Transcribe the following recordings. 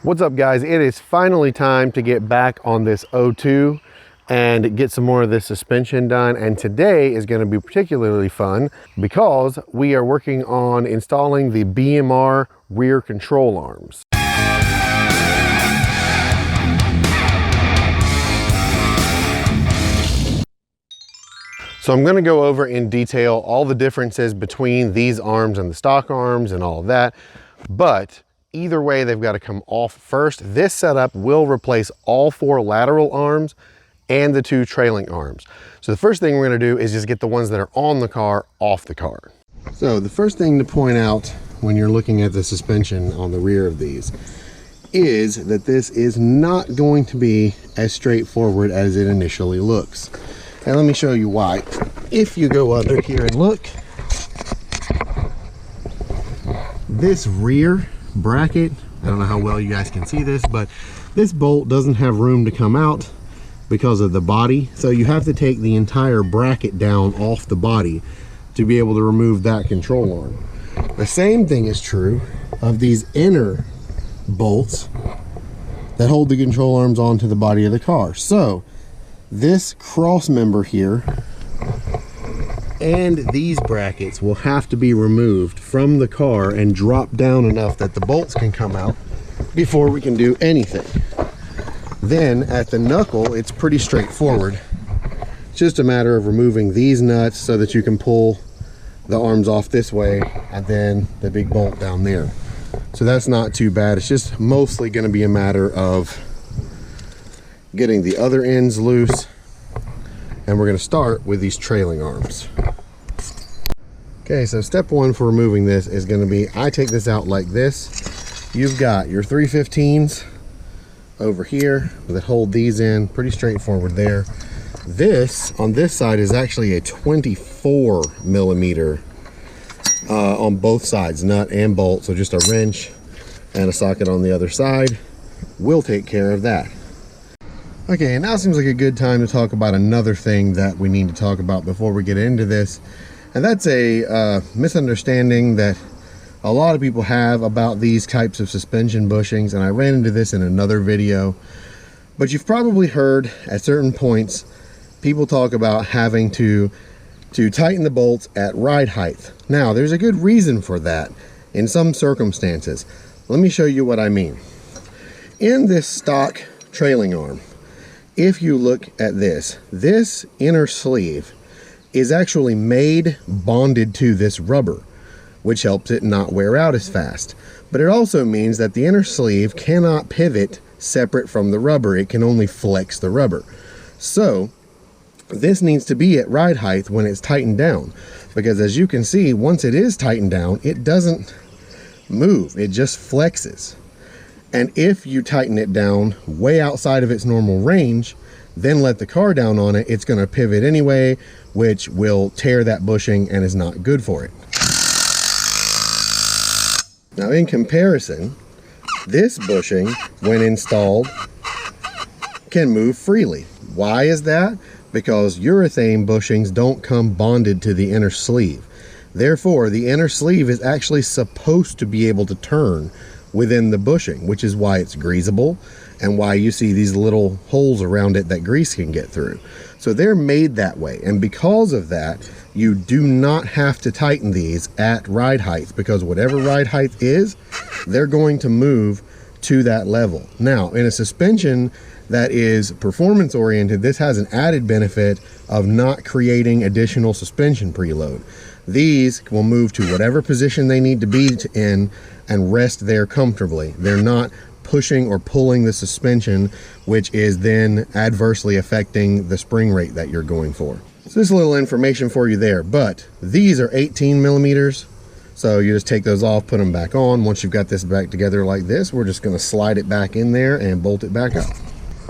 What's up, guys? It is finally time to get back on this O2 and get some more of this suspension done. And today is going to be particularly fun because we are working on installing the BMR rear control arms. So I'm going to go over in detail all the differences between these arms and the stock arms and all of that, but either way, they've got to come off first. This setup will replace all 4 lateral arms and the 2 trailing arms. So the first thing we're going to do is just get the ones that are on the car off the car. So the first thing to point out when you're looking at the suspension on the rear of these is that this is not going to be as straightforward as it initially looks. And let me show you why. If you go under here and look, this rear bracket, I don't know how well you guys can see this, but this bolt doesn't have room to come out because of the body, so you have to take the entire bracket down off the body to be able to remove that control arm. The same thing is true of these inner bolts that hold the control arms onto the body of the car. So this cross member here and these brackets will have to be removed from the car and drop down enough that the bolts can come out before we can do anything. Then at the knuckle, it's pretty straightforward. It's just a matter of removing these nuts so that you can pull the arms off this way and then the big bolt down there. So that's not too bad. It's just mostly going to be a matter of getting the other ends loose, and we're going to start with these trailing arms. Okay, so step 1 for removing this is going to be, I take this out like this. You've got your 315s over here that hold these in, pretty straightforward there. This on this side is actually a 24 millimeter on both sides, nut and bolt, so just a wrench and a socket on the other side will take care of that. Okay, and now seems like a good time to talk about another thing that we need to talk about before we get into this, and that's a misunderstanding that a lot of people have about these types of suspension bushings, and I ran into this in another video. But you've probably heard at certain points people talk about having to tighten the bolts at ride height. Now, there's a good reason for that in some circumstances. Let me show you what I mean. In this stock trailing arm, if you look at this inner sleeve is actually bonded to this rubber, which helps it not wear out as fast. But it also means that the inner sleeve cannot pivot separate from the rubber. It can only flex the rubber. So this needs to be at ride height when it's tightened down, because as you can see, once it is tightened down, it doesn't move, it just flexes. And if you tighten it down way outside of its normal range, then let the car down on it, it's going to pivot anyway, which will tear that bushing and is not good for it. Now, in comparison, this bushing, when installed, can move freely. Why is that? Because urethane bushings don't come bonded to the inner sleeve. Therefore, the inner sleeve is actually supposed to be able to turn within the bushing, which is why it's greasable and why you see these little holes around it that grease can get through. So they're made that way, and because of that, you do not have to tighten these at ride height, because whatever ride height is, they're going to move to that level. Now, in a suspension that is performance oriented, this has an added benefit of not creating additional suspension preload. These will move to whatever position they need to be in and rest there comfortably. They're not pushing or pulling the suspension, which is then adversely affecting the spring rate that you're going for. So just a little information for you there, but these are 18 millimeters. So you just take those off, put them back on. Once you've got this back together like this, we're just going to slide it back in there and bolt it back up.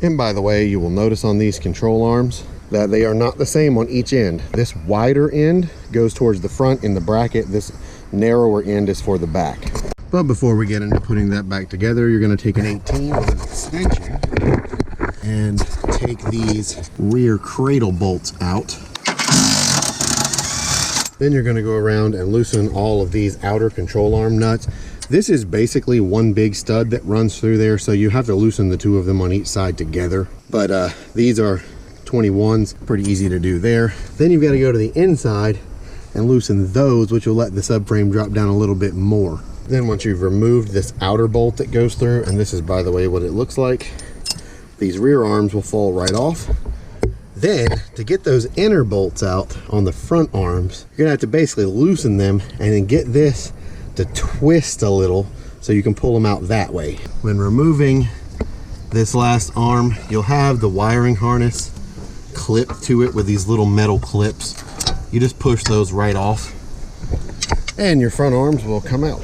And by the way, you will notice on these control arms that they are not the same on each end. This wider end goes towards the front in the bracket. This narrower end is for the back. But before we get into putting that back together, you're going to take an 18 with an extension and take these rear cradle bolts out. Then you're going to go around and loosen all of these outer control arm nuts. This is basically one big stud that runs through there, so you have to loosen the two of them on each side together. But these are 21s, pretty easy to do there. Then you've got to go to the inside and loosen those, which will let the subframe drop down a little bit more. Then once you've removed this outer bolt that goes through, and this is, by the way, what it looks like, these rear arms will fall right off. Then to get those inner bolts out on the front arms, you're gonna have to basically loosen them and then get this to twist a little so you can pull them out that way. When removing this last arm, you'll have the wiring harness clipped to it with these little metal clips. You just push those right off and your front arms will come out.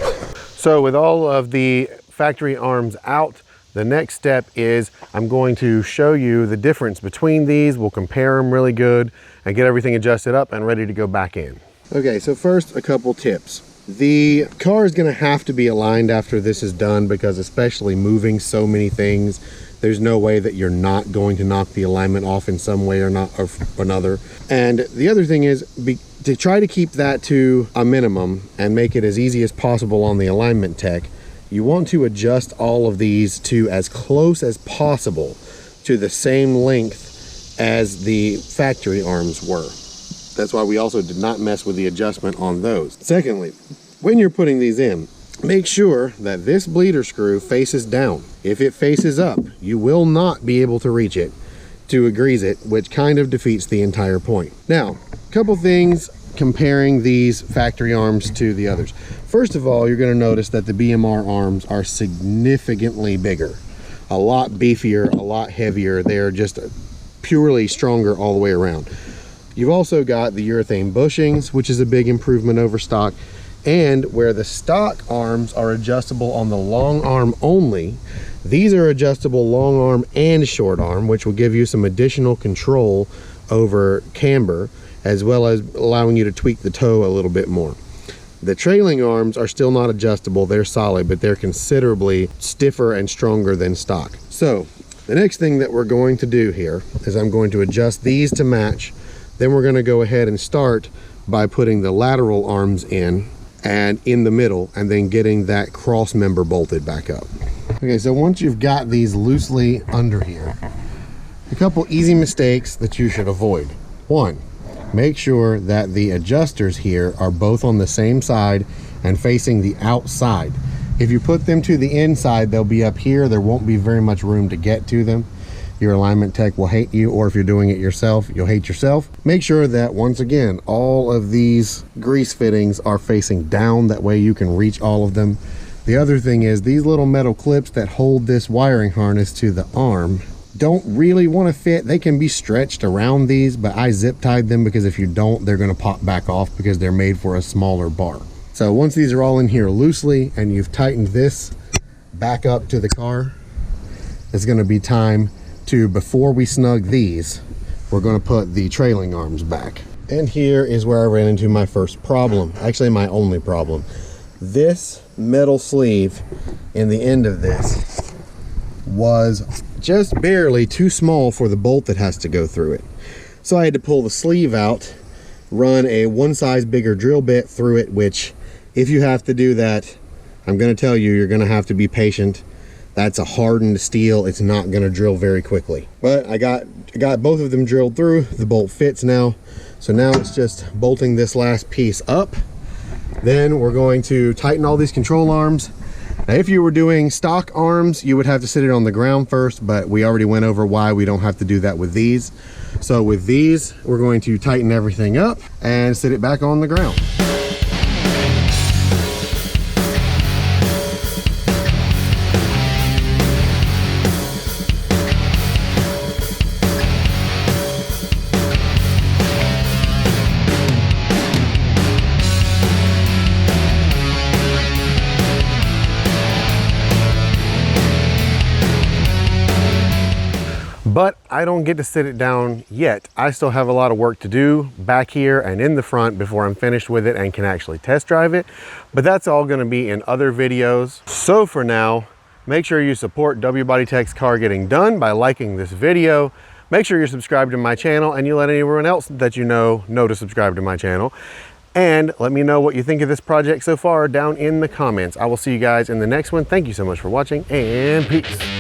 So with all of the factory arms out, the next step is I'm going to show you the difference between these. We'll compare them really good and get everything adjusted up and ready to go back in. Okay, so first, a couple tips. The car is going to have to be aligned after this is done, because especially moving so many things, there's no way that you're not going to knock the alignment off in some way or another. And the other thing is to try to keep that to a minimum and make it as easy as possible on the alignment tech. You want to adjust all of these to as close as possible to the same length as the factory arms were. That's why we also did not mess with the adjustment on those. Secondly, when you're putting these in, make sure that this bleeder screw faces down. If it faces up, you will not be able to reach it to grease it, which kind of defeats the entire point. Now, a couple things comparing these factory arms to the others. First of all, you're going to notice that the BMR arms are significantly bigger, a lot beefier, a lot heavier. They're just purely stronger all the way around. You've also got the urethane bushings, which is a big improvement over stock. And where the stock arms are adjustable on the long arm only, these are adjustable long arm and short arm, which will give you some additional control over camber, as well as allowing you to tweak the toe a little bit more. The trailing arms are still not adjustable. They're solid, but they're considerably stiffer and stronger than stock. So the next thing that we're going to do here is I'm going to adjust these to match. Then we're going to go ahead and start by putting the lateral arms in and in the middle, and then getting that cross member bolted back up. Okay, so once you've got these loosely under here, a couple easy mistakes that you should avoid. One, make sure that the adjusters here are both on the same side and facing the outside. If you put them to the inside, they'll be up here. There won't be very much room to get to them. Your alignment tech will hate you, or if you're doing it yourself, you'll hate yourself. Make sure that, once again, all of these grease fittings are facing down. That way you can reach all of them. The other thing is, these little metal clips that hold this wiring harness to the arm don't really want to fit. They can be stretched around these, but I zip tied them because if you don't, they're going to pop back off because they're made for a smaller bar. So once these are all in here loosely and you've tightened this back up to the car, it's going to be time to, before we snug these, we're going to put the trailing arms back. And here is where I ran into my first problem, actually my only problem. This metal sleeve in the end of this was just barely too small for the bolt that has to go through it. So I had to pull the sleeve out, run a one size bigger drill bit through it, which if you have to do that, I'm going to tell you, you're going to have to be patient. That's a hardened steel. It's not going to drill very quickly. But I got both of them drilled through. The bolt fits now. So now it's just bolting this last piece up. Then we're going to tighten all these control arms. Now, if you were doing stock arms, you would have to sit it on the ground first, but we already went over why we don't have to do that with these. So with these, we're going to tighten everything up and sit it back on the ground. But I don't get to sit it down yet. I still have a lot of work to do back here and in the front before I'm finished with it and can actually test drive it. But that's all going to be in other videos. So for now, make sure you support Wbody Tech's car getting done by liking this video. Make sure you're subscribed to my channel and you let anyone else that you know to subscribe to my channel. And let me know what you think of this project so far down in the comments. I will see you guys in the next one. Thank you so much for watching, and peace.